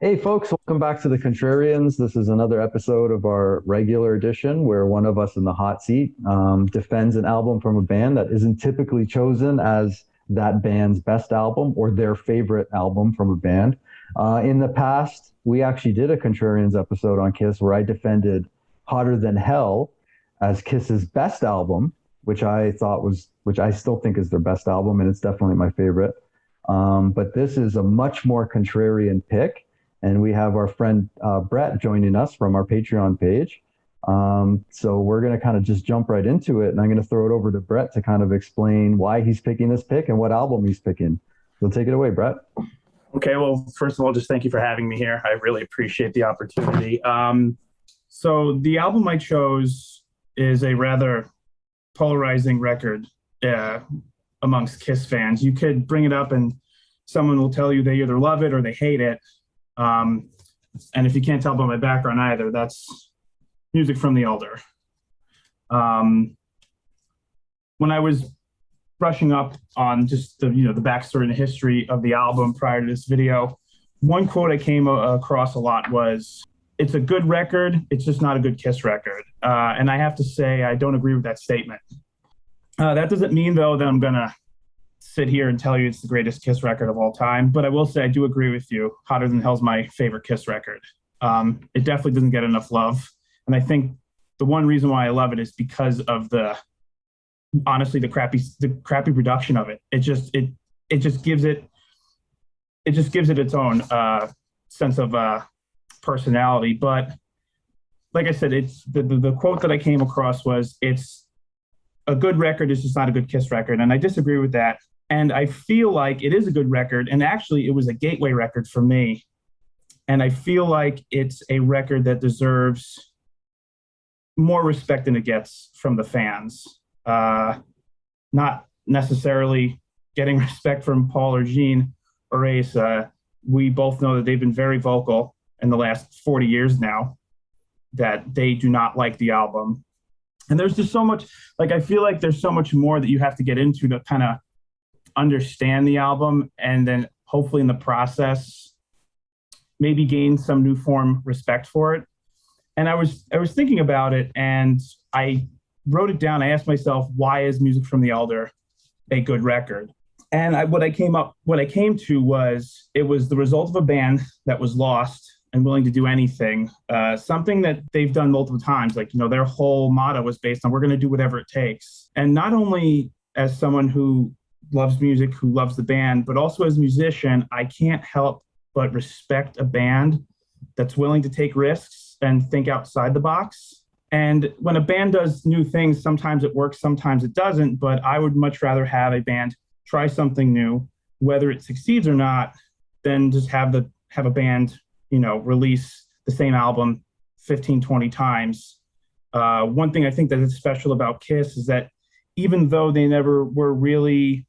Hey folks, welcome back to the Contrarians. This is another episode of our regular edition where one of us in the hot seat defends an album from a band that isn't typically chosen as that band's best album or their favorite album from a band. In the past, we actually did a Contrarians episode on Kiss where I defended Hotter Than Hell as Kiss's best album, which I still think is their best album, and it's definitely my favorite. But this is a much more contrarian pick. And we have our friend Brett joining us from our Patreon page. So we're going to kind of just jump right into it. And I'm going to throw it over to Brett to kind of explain why he's picking this pick and what album he's picking. So take it away, Brett. Okay, well, first of all, just thank you for having me here. I really appreciate the opportunity. So the album I chose is a rather polarizing record amongst Kiss fans. You could bring it up and someone will tell you they either love it or they hate it. And if you can't tell by my background either, that's Music from the Elder. When I was brushing up on just the backstory and the history of the album prior to this video, one quote I came across a lot was, "It's a good record, it's just not a good Kiss record." And I have to say, I don't agree with that statement. That doesn't mean, though, that I'm going to sit here and tell you it's the greatest Kiss record of all time, but I will say I do agree with you. Hotter Than Hell's my favorite Kiss record. It definitely doesn't get enough love, and I think the one reason why I love it is because of the crappy production of it. It just gives it its own sense of personality. But like I said, it's the quote that I came across was, "It's a good record, it's just not a good Kiss record," and I disagree with that. And I feel like it is a good record. And actually, it was a gateway record for me. And I feel like it's a record that deserves more respect than it gets from the fans. Not necessarily getting respect from Paul or Gene or Ace. We both know that they've been very vocal in the last 40 years now that they do not like the album. And there's just so much, I feel like there's so much more that you have to get into to kind of understand the album, and then hopefully in the process maybe gain some new form respect for it. And I was thinking about it, and I wrote it down. I asked myself, why is Music from the Elder a good record? And what I came to was, it was the result of a band that was lost and willing to do anything, something that they've done multiple times. Their whole motto was based on, we're going to do whatever it takes. And not only as someone who loves music, who loves the band, but also as a musician, I can't help but respect a band that's willing to take risks and think outside the box. And when a band does new things, sometimes it works, sometimes it doesn't, but I would much rather have a band try something new, whether it succeeds or not, than just have a band release the same album 15, 20 times. One thing I think that is special about Kiss is that even though they never were really,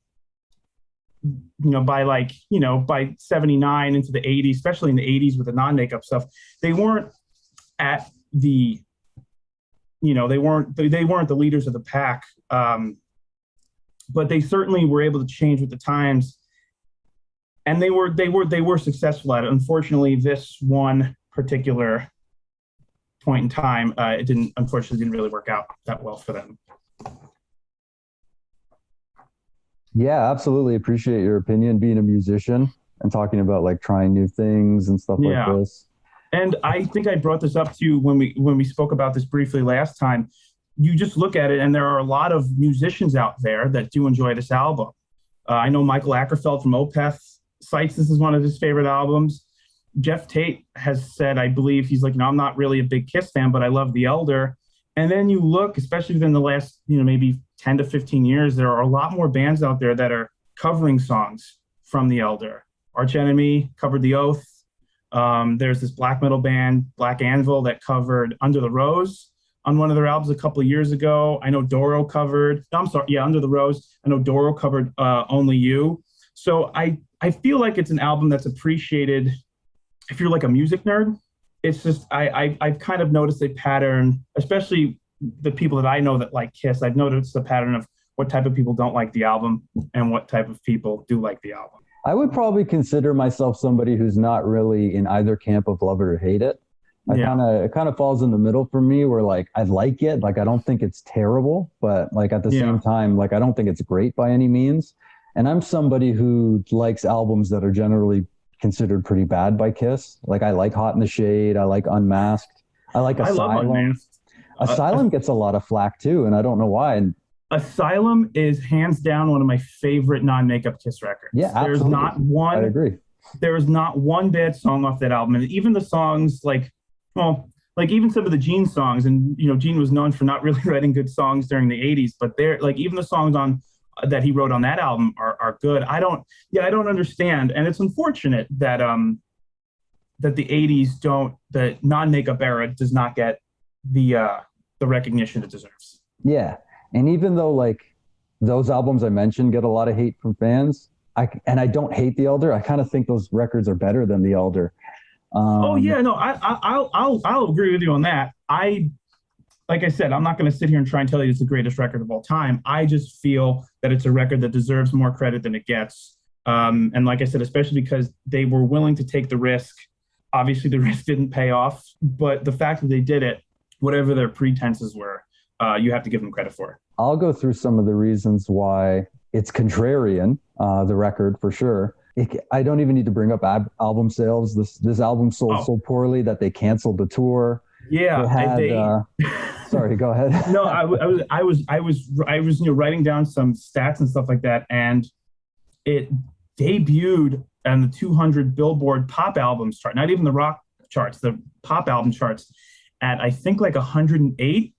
by 79 into the 80s, especially in the 80s with the non-makeup stuff, they weren't at the, they weren't the leaders of the pack. But they certainly were able to change with the times. And they were successful at it. Unfortunately, this one particular point in time, it didn't really work out that well for them. Yeah, absolutely. Appreciate your opinion, being a musician and talking about trying new things and stuff like this. And I think I brought this up to you when we spoke about this briefly last time. You just look at it, and there are a lot of musicians out there that do enjoy this album. I know Michael Ackerfeld from Opeth cites this as one of his favorite albums. Jeff Tate has said, I believe, he's like, I'm not really a big Kiss fan, but I love The Elder. And then you look, especially within the last, maybe 10 to 15 years, there are a lot more bands out there that are covering songs from The Elder. Arch Enemy covered The Oath. There's this black metal band, Black Anvil, that covered Under the Rose on one of their albums a couple of years ago. I know Doro covered, Under the Rose. I know Doro covered Only You. So I feel like it's an album that's appreciated if you're like a music nerd. It's just, I've kind of noticed a pattern, especially the people that I know that like Kiss. I've noticed a pattern of what type of people don't like the album and what type of people do like the album. I would probably consider myself somebody who's not really in either camp of love it or hate it. Yeah. It kind of falls in the middle for me where like I like it, like I don't think it's terrible, but like at the Yeah. same time, like I don't think it's great by any means. And I'm somebody who likes albums that are generally considered pretty bad by Kiss. Like I like Hot in the Shade, I like Unmasked, I like I love Asylum. Unmasked. Asylum gets a lot of flack too, and I don't know why. And Asylum is hands down one of my favorite non-makeup Kiss records. yeah, There's absolutely. not I one. agree. There is not one bad song off that album, and even the songs like even some of the Gene songs, and Gene was known for not really writing good songs during the '80s, but they're like even the songs on that he wrote on that album are good. I don't understand, and it's unfortunate that that the non-makeup era does not get the recognition it deserves. Yeah. And even though like those albums I mentioned get a lot of hate from fans, I don't hate The Elder. I kind of think those records are better than The Elder. Oh yeah, no, I'll agree with you on that. Like I said, I'm not going to sit here and try and tell you it's the greatest record of all time. I just feel that it's a record that deserves more credit than it gets. And like I said, especially because they were willing to take the risk. Obviously, the risk didn't pay off, but the fact that they did it, whatever their pretenses were, you have to give them credit for it. I'll go through some of the reasons why it's Contrarian, the record for sure. I don't even need to bring up album sales. This album sold so poorly that they canceled the tour. Yeah, sorry, go ahead. No, I was writing down some stats and stuff like that, and it debuted on the 200 Billboard pop albums chart, not even the rock charts, the pop album charts, at I think like 108,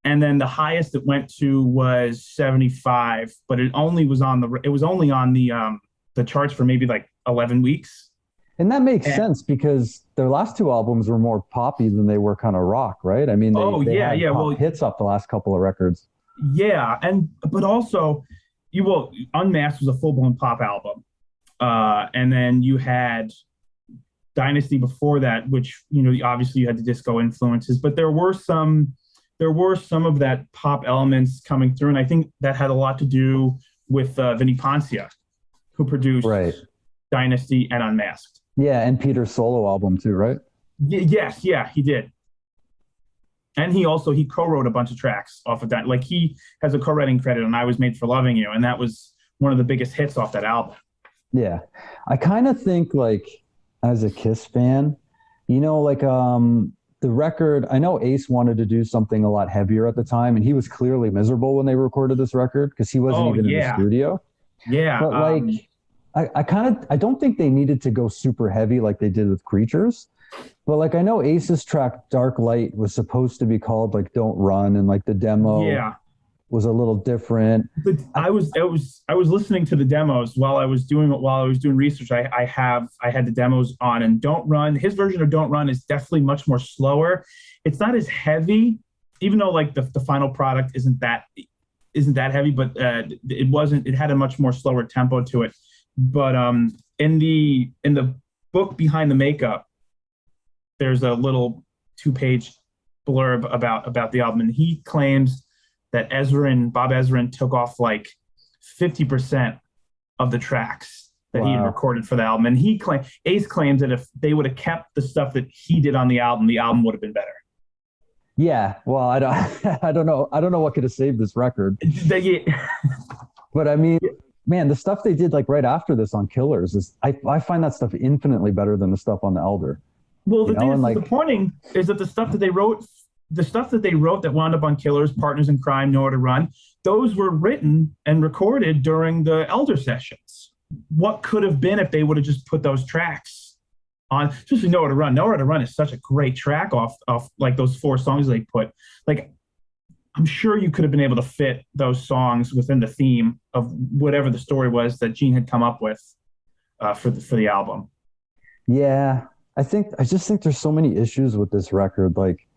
and then the highest it went to was 75, but it was only on the charts for maybe like 11 weeks. And that makes sense because their last two albums were more poppy than they were kind of rock, right? I mean, they had pop hits off the last couple of records. Yeah, but also, Unmasked was a full-blown pop album, and then you had Dynasty before that, which obviously you had the disco influences, but there were some of that pop elements coming through, and I think that had a lot to do with Vinnie Poncia, who produced Dynasty and Unmasked. Yeah, and Peter's solo album too, right? Yes, he did. And he co-wrote a bunch of tracks off of that. Like he has a co-writing credit on I Was Made for Loving You, and that was one of the biggest hits off that album. Yeah. I kind of think like as a Kiss fan, the record, I know Ace wanted to do something a lot heavier at the time, and he was clearly miserable when they recorded this record because he wasn't even in the studio. Yeah. But I don't think they needed to go super heavy like they did with Creatures. But like I know Ace's track Dark Light was supposed to be called like Don't Run, and like the demo was a little different. But I was listening to the demos while I was doing research. I had the demos on, and Don't Run, his version of Don't Run is definitely much more slower. It's not as heavy, even though like the final product isn't that heavy, but it had a much more slower tempo to it. But in the book Behind the Makeup, there's a little 2-page blurb about the album, and he claims that Bob Ezrin took off like 50% of the tracks that he had recorded for the album, and Ace claims that if they would have kept the stuff that he did on the album would have been better. Yeah, well, I don't know what could have saved this record. But I mean, man, the stuff they did like right after this on Killers is I find that stuff infinitely better than the stuff on the Elder. Well, the thing is, disappointing is that the stuff that they wrote that wound up on Killers, Partners in Crime, Nowhere to Run, those were written and recorded during the Elder sessions. What could have been if they would have just put those tracks on, especially Nowhere to Run. Nowhere to Run is such a great track off like those 4 songs they put. Like, I'm sure you could have been able to fit those songs within the theme of whatever the story was that Gene had come up with for the album. Yeah, I just think there's so many issues with this record. Like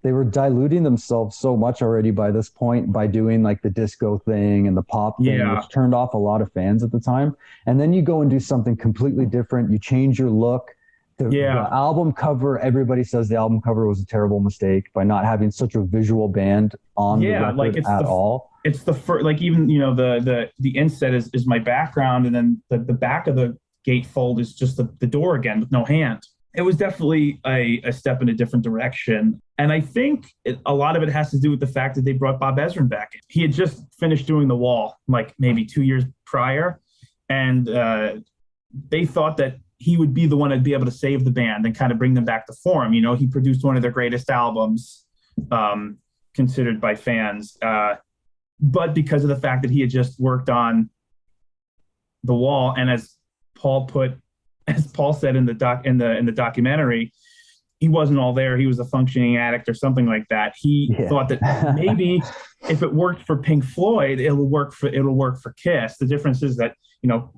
they were diluting themselves so much already by this point by doing like the disco thing and the pop thing, which turned off a lot of fans at the time. And then you go and do something completely different. You change your look. The album cover, everybody says the album cover was a terrible mistake by not having such a visual band on the record at all. It's the first, like even, the inset is my background, and then the back of the gatefold is just the door again with no hand. It was definitely a step in a different direction. And I think a lot of it has to do with the fact that they brought Bob Ezrin back. He had just finished doing The Wall, like maybe 2 years prior. And they thought that he would be the one that'd be able to save the band and kind of bring them back to form. You know, he produced one of their greatest albums, considered by fans. But because of the fact that he had just worked on The Wall, and as Paul said in the documentary, he wasn't all there. He was a functioning addict or something like that. He thought that maybe if it worked for Pink Floyd, it'll work for Kiss. The difference is that, you know,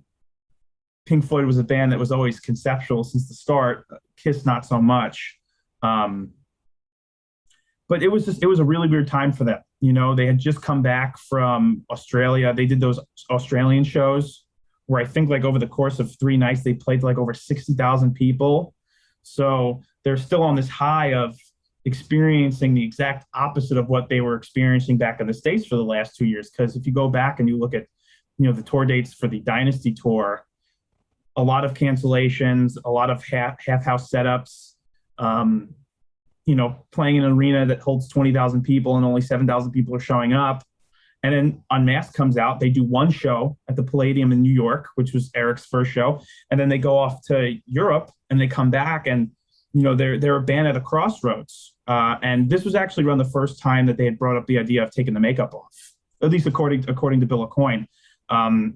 Pink Floyd was a band that was always conceptual since the start. Kiss, not so much. But it was a really weird time for them. You know, they had just come back from Australia. They did those Australian shows where I think like over the course of 3 nights, they played to like over 60,000 people. So they're still on this high of experiencing the exact opposite of what they were experiencing back in the States for the last 2 years. Because if you go back and you look at, you know, the tour dates for the Dynasty tour, a lot of cancellations, a lot of half house setups, you know, playing in an arena that holds 20,000 people and only 7,000 people are showing up. And then Unmasked comes out. They do one show at the Palladium in New York, which was Eric's first show. And then they go off to Europe and they come back and, you know, they're a band at a crossroads. And this was actually around the first time that they had brought up the idea of taking the makeup off, at least according to Bill Aucoin.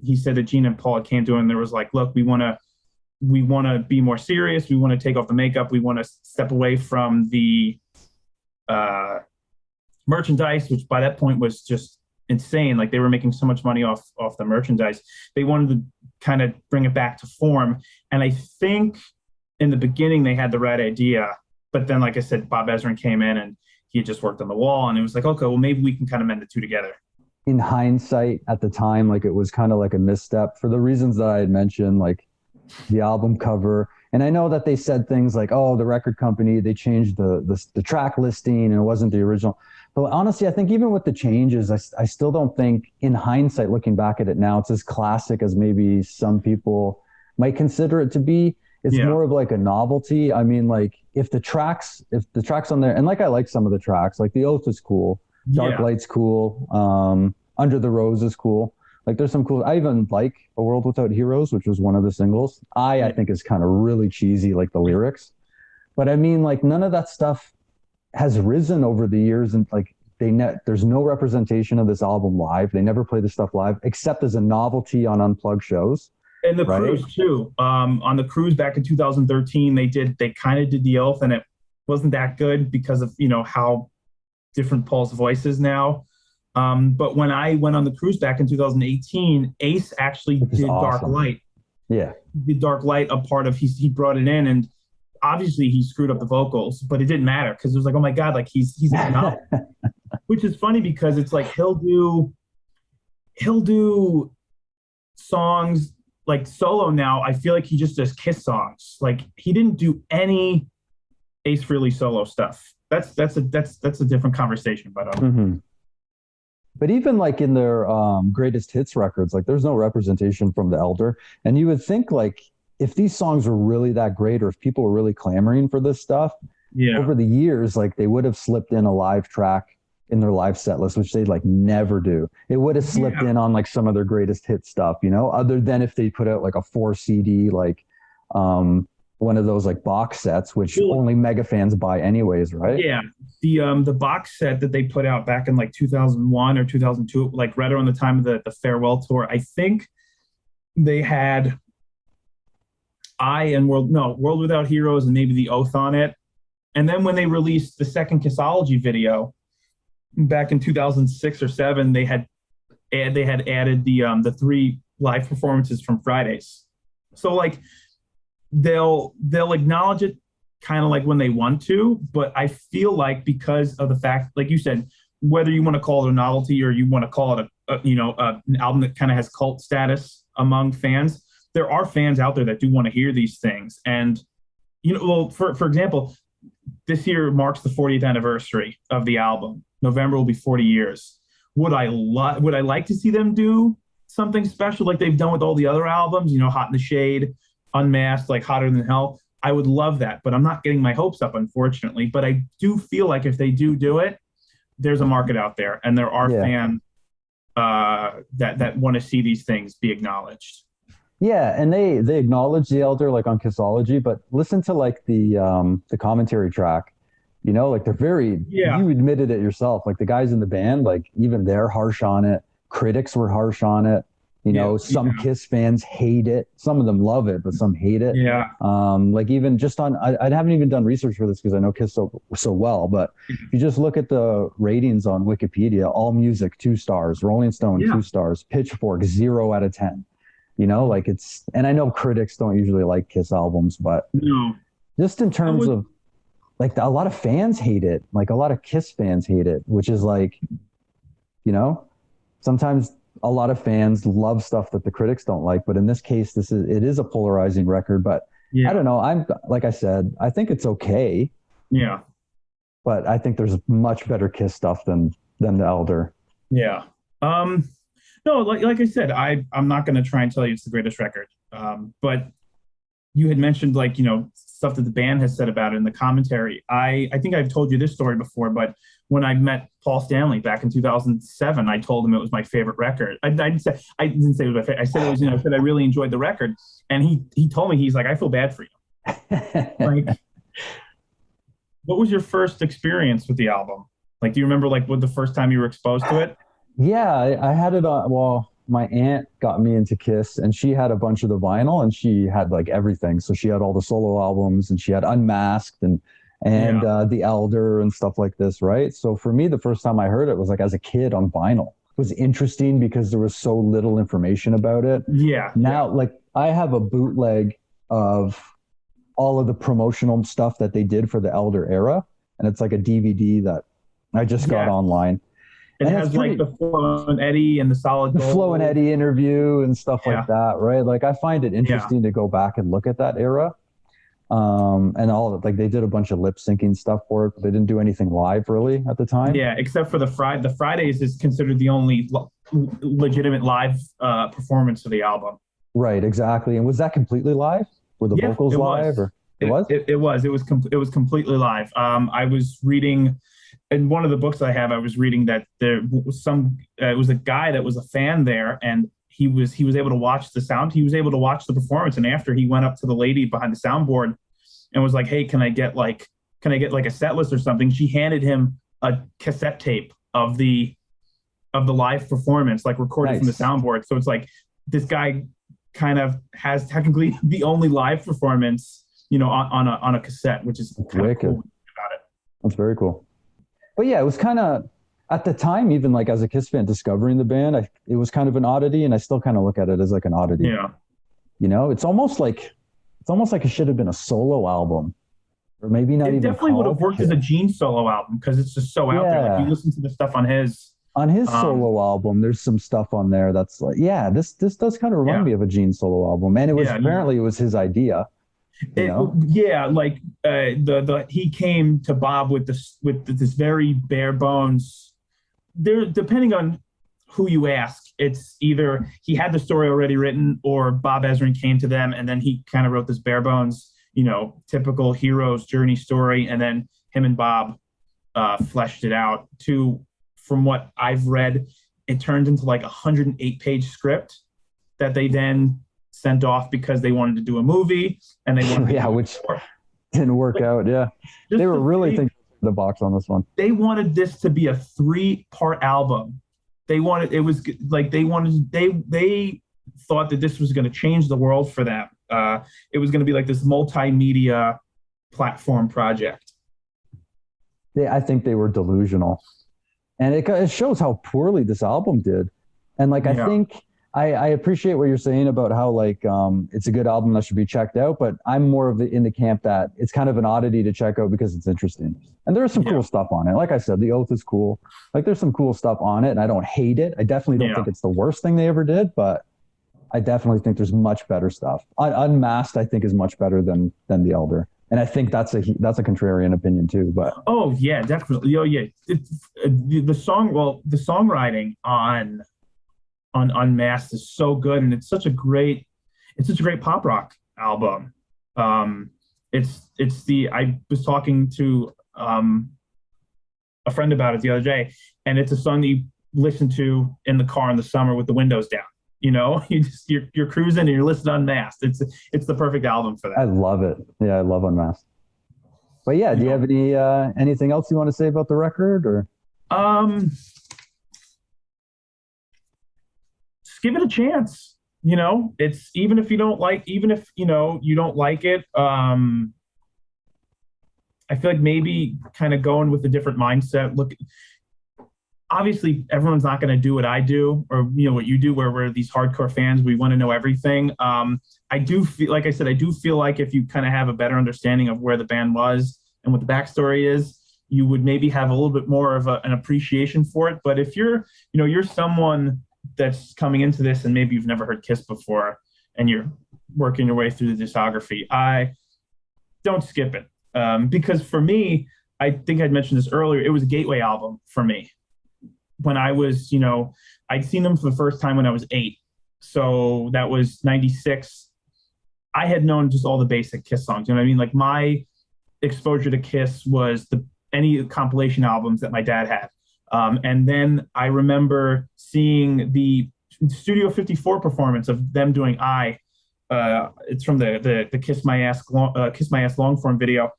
He said that Gene and Paul came to him and there was like, look, we want to be more serious. We want to take off the makeup. We want to step away from the merchandise, which by that point was just insane. Like they were making so much money off the merchandise. They wanted to kind of bring it back to form. And I think in the beginning they had the right idea, but then, like I said, Bob Ezrin came in and he had just worked on The Wall, and it was like, okay, well, maybe we can kind of mend the two together. In hindsight, at the time, like it was kind of like a misstep for the reasons that I had mentioned, like the album cover. And I know that they said things like, oh, the record company, they changed the track listing and it wasn't the original. But honestly, I think even with the changes, I still don't think, in hindsight, looking back at it now, it's as classic as maybe some people might consider it to be. It's more of like a novelty. I mean, like if the tracks on there, and like I like some of the tracks, like The Oath is cool, Dark Light's cool, Under the Rose is cool. Like there's some cool, I even like A World Without Heroes, which was one of the singles. I think is kind of really cheesy, like the lyrics. But I mean, like none of that stuff has risen over the years, and like there's no representation of this album live. They never play this stuff live except as a novelty on unplugged shows. And the cruise too. On the cruise back in 2013, they kind of did The Oath, and it wasn't that good because of, you know, how different Paul's voice is now. But when I went on the cruise back in 2018, Ace actually did Dark Light. Yeah. He did Dark Light, a part of, he brought it in, and obviously he screwed up the vocals, but it didn't matter because it was like, oh my God, like he's now, which is funny because it's like he'll do songs like solo now. I feel like he just does Kiss songs. Like he didn't do any Ace Frehley solo stuff. That's a different conversation, but But even like in their greatest hits records, like there's no representation from the Elder. And you would think like if these songs were really that great, or if people were really clamoring for this stuff, over the years, like they would have slipped in a live track in their live set list, which they'd like never do. It would have slipped in on like some of their greatest hit stuff, you know, other than if they put out like a 4 CD, like one of those like box sets, which only mega fans buy anyways, right? Yeah. The box set that they put out back in like 2001 or 2002, like right around the time of the farewell tour, I think they had World Without Heroes and maybe The Oath on it. And then when they released the second Kissology video back in 2006 or 7, they had added the 3 live performances from Fridays. So like they'll acknowledge it kind of like when they want to, but I feel like because of the fact, like you said, whether you want to call it a novelty or you want to call it an album that kind of has cult status among fans, there are fans out there that do want to hear these things. And, you know, well, for example, this year marks the 40th anniversary of the album. November will be 40 years. Would I like to see them do something special like they've done with all the other albums, you know, Hot in the Shade, Unmasked, like Hotter Than Hell, I would love that, but I'm not getting my hopes up, unfortunately. But I do feel like if they do it, there's a market out there, and there are fans that want to see these things be acknowledged. Yeah, and they acknowledge the Elder like on Kissology, but listen to like the commentary track. You know, like they're very. You admitted it yourself. Like the guys in the band, like even they're harsh on it. Critics were harsh on it. You know, some Kiss fans hate it. Some of them love it, but some hate it. Yeah. Like even just on, I haven't even done research for this because I know Kiss so well. But if you just look at the ratings on Wikipedia, All Music 2 stars, Rolling Stone 2 stars, Pitchfork 0 out of 10. You know, like it's, and I know critics don't usually like Kiss albums, but just in terms of like a lot of fans hate it. Like a lot of Kiss fans hate it, which is like, you know, sometimes a lot of fans love stuff that the critics don't like, but in this case, it is a polarizing record. But I don't know. I'm like I said, I think it's okay. Yeah, but I think there's much better Kiss stuff than the Elder. Yeah. No, like I said, I'm not going to try and tell you it's the greatest record. But you had mentioned like, you know, stuff that the band has said about it in the commentary. I think I've told you this story before, but when I met Paul Stanley back in 2007, I told him it was my favorite record. I didn't say it was my favorite. I said it was, you know, I said I really enjoyed the record. And he told me, he's like, I feel bad for you. Like, what was your first experience with the album? Like, do you remember like what the first time you were exposed to it? Yeah, I had it on, well, my aunt got me into Kiss and she had a bunch of the vinyl and she had like everything. So she had all the solo albums and she had Unmasked and The Elder and stuff like this, right? So for me, the first time I heard it was like as a kid on vinyl. It was interesting because there was so little information about it. Yeah. Now, like I have a bootleg of all of the promotional stuff that they did for the Elder era. And it's like a DVD that I just got online. It has like the Flo and Eddie and the Solid Gold. The Flo and Eddie interview and stuff like that, right? Like I find it interesting to go back and look at that era. And all of it, like they did a bunch of lip syncing stuff for it, but they didn't do anything live really at the time. Yeah, except for the Fridays is considered the only legitimate live performance of the album. Right, exactly. And was that completely live? Were the vocals live? Or it was? It was completely live. I was reading in one of the books I have, I was reading that there was it was a guy that was a fan there, and he was able to watch the sound. He was able to watch the performance, and after he went up to the lady behind the soundboard and was like, "Hey, can I get like a set list or something?" She handed him a cassette tape of the live performance, like recorded from the soundboard. So it's like this guy kind of has technically the only live performance, you know, on a cassette, which is kind of cool about it. That's very cool. But yeah, it was kind of at the time, even like as a Kiss fan discovering the band, it was kind of an oddity, and I still kind of look at it as like an oddity. Yeah. You know, it's almost like it should have been a solo album, or maybe not. It even definitely would have worked as a Gene solo album because it's just so out there. Like you listen to the stuff on his solo album, there's some stuff on there that's like, this does kind of remind me of a Gene solo album, and it was apparently it was his idea. Like he came to Bob with this very bare bones. There, depending on who you ask, it's either he had the story already written, or Bob Ezrin came to them and then he kind of wrote this bare bones, you know, typical hero's journey story, and then him and Bob fleshed it out. From what I've read, it turned into like a 108-page script that they then sent off because they wanted to do a movie, and they wanted which didn't work out. They were really thinking the box on this one. They wanted this to be a 3-part album. They thought that this was going to change the world for them. It was going to be like this multimedia platform project. I think they were delusional, and it shows how poorly this album did. And like I think I appreciate what you're saying about how like it's a good album that should be checked out, but I'm more in the camp that it's kind of an oddity to check out because it's interesting. And there's some cool stuff on it. Like I said, The Oath is cool. Like there's some cool stuff on it, and I don't hate it. I definitely don't think it's the worst thing they ever did, but I definitely think there's much better stuff. Unmasked, I think, is much better than The Elder. And I think that's a contrarian opinion too. But definitely. The songwriting on Unmasked is so good, and it's such a great pop rock album. I was talking to a friend about it the other day, and it's a song that you listen to in the car in the summer with the windows down. You're cruising and you're listening to Unmasked. It's the perfect album for that. I love it. Yeah, I love Unmasked. But yeah, do you have anything else you want to say about the record, or? Just give it a chance. It's even if you don't like it. I feel like maybe kind of going with a different mindset. Look, obviously everyone's not going to do what I do or what you do, where we're these hardcore fans. We want to know everything. I do feel, like I said, like if you kind of have a better understanding of where the band was and what the backstory is, you would maybe have a little bit more of an appreciation for it. But if you're someone that's coming into this and maybe you've never heard Kiss before and you're working your way through the discography, I don't skip it. Because for me, I think I'd mentioned this earlier, it was a gateway album for me. When I was, I'd seen them for the first time when I was 8. So that was 96. I had known just all the basic Kiss songs. You know what I mean? Like my exposure to Kiss was any compilation albums that my dad had. And then I remember seeing the Studio 54 performance of them doing I. It's from the Kiss My Ass long form video.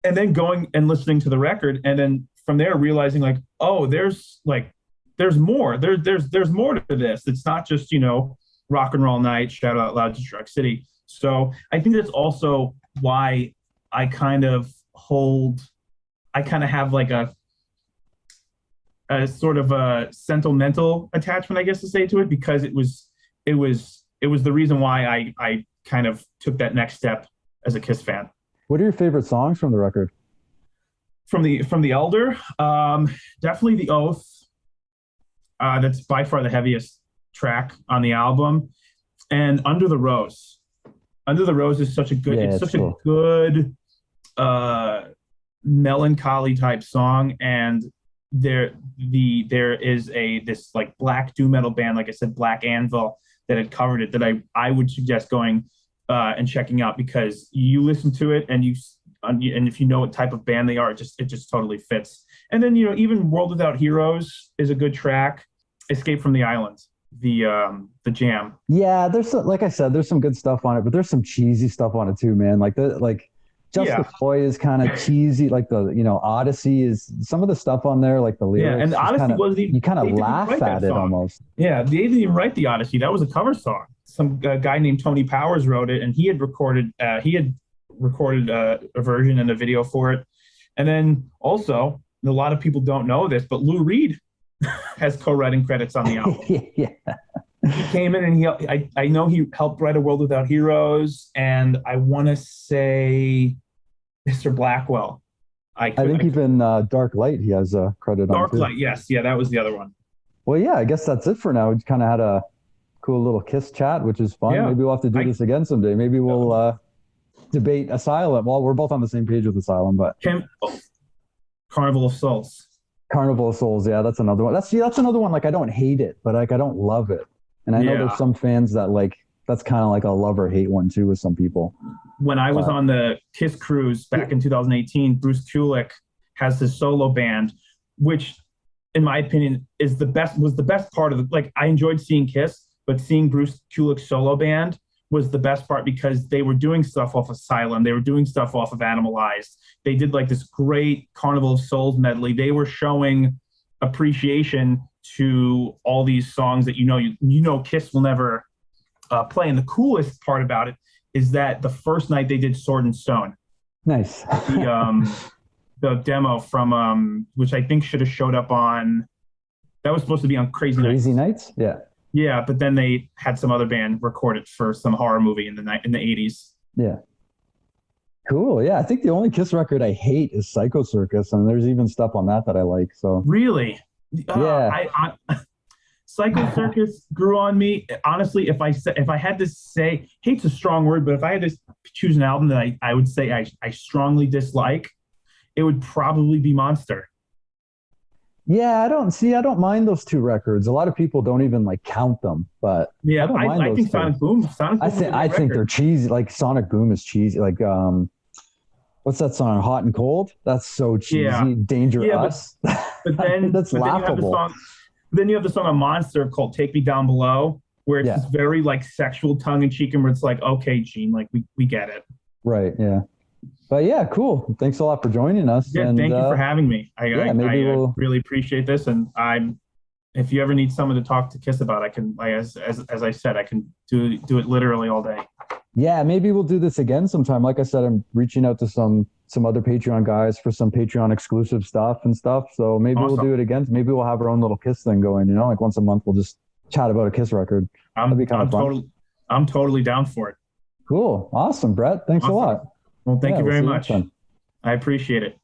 And then going and listening to the record, and then from there realizing like, oh, there's more. There's more to this. It's not just rock and roll night, shout out loud to Truck City. So I think that's also why I kind of have like a sort of a sentimental attachment, I guess, to say to it, because it was the reason why I kind of took that next step as a Kiss fan. What are your favorite songs from the record? From the Elder, definitely The Oath. That's by far the heaviest track on the album, and Under the Rose. Under the Rose is such a good melancholy type song, and there is this like black doom metal band, like I said, Black Anvil, that had covered it, that I would suggest going and checking out, because you listen to it and if you know what type of band they are, it just totally fits. And then even World Without Heroes is a good track. Escape from the Island, the jam. Yeah, like I said, there's some good stuff on it, but there's some cheesy stuff on it too, man. Just the Boy is kind of cheesy. Like Odyssey is, some of the stuff on there, like the lyrics. Yeah, and Odyssey wasn't even, you kind of laugh at it almost. Yeah, they didn't even write the Odyssey. That was a cover song. Some guy named Tony Powers wrote it, and he had recorded a version and a video for it. And then also, a lot of people don't know this, but Lou Reed has co-writing credits on the album. Yeah. He came in and I know he helped write A World Without Heroes, and I want to say Mr. Blackwell. I think even Dark Light he has a credit on. Dark Light, yes. Yeah, that was the other one. Well, yeah, I guess that's it for now. We kind of had a cool little Kiss chat, which is fun. Yeah. Maybe we'll have to do this again someday. Maybe we'll debate Asylum. Well, we're both on the same page with Asylum, but Carnival of Souls. Carnival of Souls, yeah, that's another one. That's another one. Like, I don't hate it, but like I don't love it. And I know there's some fans that like, that's kind of like a love or hate one too with some people. When I was on the Kiss cruise back in 2018, Bruce Kulick has his solo band, which in my opinion was the best part of the, like, I enjoyed seeing Kiss, but seeing Bruce Kulick's solo band was the best part, because they were doing stuff off Asylum. They were doing stuff off of Animalized. They did like this great Carnival of Souls medley. They were showing appreciation to all these songs that Kiss will never play. And the coolest part about it is that the first night they did Sword and Stone. Nice. The demo from which I think should have showed up on, that was supposed to be on Crazy Nights. Yeah. Yeah, but then they had some other band record it for some horror movie in the 80s. Yeah. Cool. Yeah, I think the only Kiss record I hate is Psycho Circus, and there's even stuff on that I like. So really, yeah. Psycho Circus grew on me. Honestly, if I had to say, hate's a strong word, but if I had to choose an album that I would say I strongly dislike, it would probably be Monster. Yeah, I don't mind those two records. A lot of people don't even like count them, but Yeah, I don't mind I those think two. Sonic Boom was a I great think they're record. cheesy. Like Sonic Boom is cheesy. Like what's that song? Hot and Cold? That's so Yeah, cheesy. Danger yeah, Us. but That's then you have the laughable. song. Then you have the song on Monster called "Take Me Down Below," where it's Yeah, this very like sexual tongue in cheek, and where it's like, okay, Gene, like we get it. right. Yeah. But yeah, cool. Thanks a lot for joining us. Yeah, And thank you for having me. yeah, maybe I we'll really appreciate this, and I'm if you ever need someone to talk to Kiss about, I can, like, as I said, I can do it literally all day. yeah, maybe we'll do this again sometime. Like I said, I'm reaching out to some other Patreon guys for some Patreon exclusive stuff and stuff. So maybe we'll do Awesome. it again. Maybe we'll have our own little Kiss thing going, you know, like once a month we'll just chat about a Kiss record. That'd be I'm kind of I'm fun. totally I'm totally down for it. Cool. Awesome, Brett. Thanks a Awesome. lot. Well, thank Yeah, you we'll very see you next much. time. I appreciate it.